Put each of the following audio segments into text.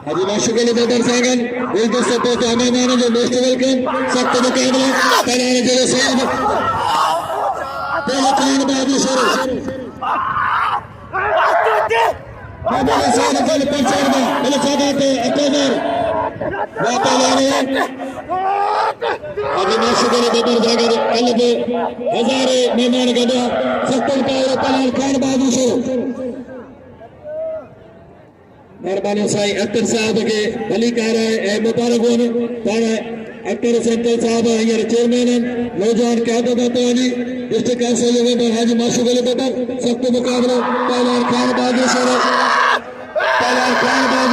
अभी माशुकली बदर सागन एक दोस्तों को हमें माने जो मोस्ट वेलकम सख्त मुकाबला पहले जो साहब पहले खान बाबू शुरू हमारे साथ कल पंचर में पहले सादा तो अक्टूबर वापस आने अभी माशुकली बदर सागन कल के हजारे मेहमान गदा सख्त मुकाबला पहले खान बाबू शुरू मेहरबानी साईं अख्तर साहब के भली कार है मुबारक होने तारा अख्तर सेंट्रल साहब हींअर चेयरमैन नौजवान क़यादत अतवानी डिस्ट्रिक्ट काउंसिल मेंबर हाजी माशूक अली बदर सख्त मुकाबलो पहलवान खान बहादुर शेर पहलवान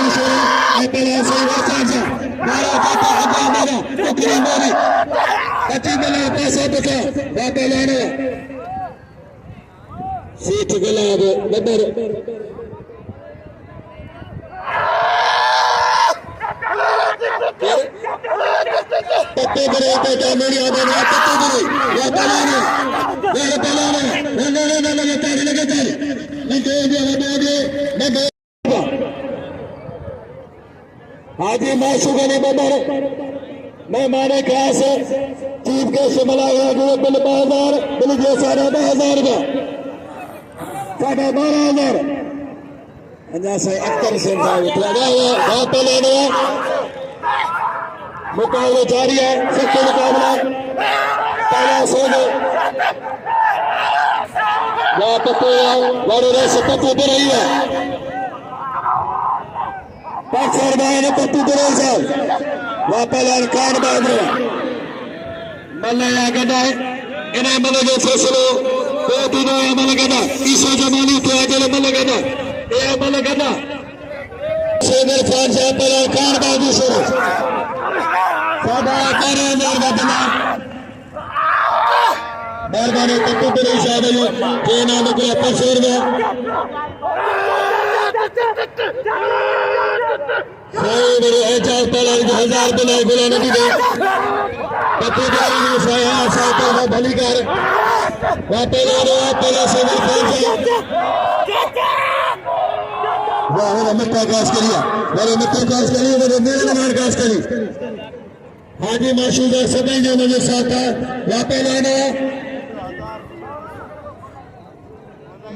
सही वसान से मारा काटा अब्बा मारा टुकड़ी मोरी कच्ची मिला पैसा बचा वा पहलवान सीट गुलाब बदर पत्ते करे बेटा मेरी आवाज में पत्ते करे या पलाने ना तारी लगे तारी मैं दे हाजी माशूक अली बदर मैं माने खास चीफ गेस्ट मलाया गुरु बिल 2000 बिल जे सारा 2000 का साढ़े 12000 अंजा से अख्तर सिंह साहब लगा हुआ बहुत पहले मुकाबला जारी है सख्त मुकाबला पहला सोने वहां पत्ते वाले रेस पत्ते दे रही है पाकिस्तान ने पत्ते दे रही साहब वहां पहला खान बहादुर मल्ला गदा है इन्हें मल जो फैसलो दो तीनों अमल गदा ईसा जमानी थे अजल मल गदा ये अमल गदा शेर खान साहब पहला खान बहादुर शुरू मेहरबानी पत्तू पर साहब के नाम को पशुर में सही मेरे एजाज पहले 1000 बिना गुला नदी दे पत्तू जारी में साया साथ में भली कर पहले से वाह मिट्टा काश करिए मेरे मेरे नगार काश करी हाजी माशूक सभी जो मुझे साथ वापस लाना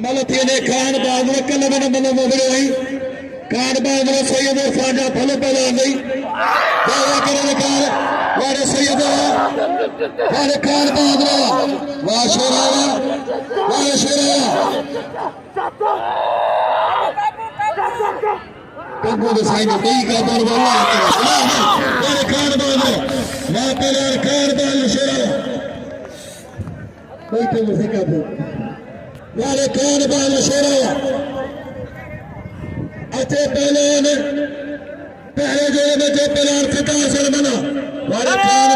मलथी ने खान बहादुर कल मैंने मल मोगरे हुई खान बहादुर सैयद खाजा फल पैदा गई वारे सैयद वारे खान बहादुर वाह शेरा कंगो de साइन कई का दरबार वारे खान बहादुर वाह पहले खान बहादुर शेरा कोई तो मुझे का वाले खान बहादुर शेरा अच्छे पहले जो पहले सितार से बना वाले खान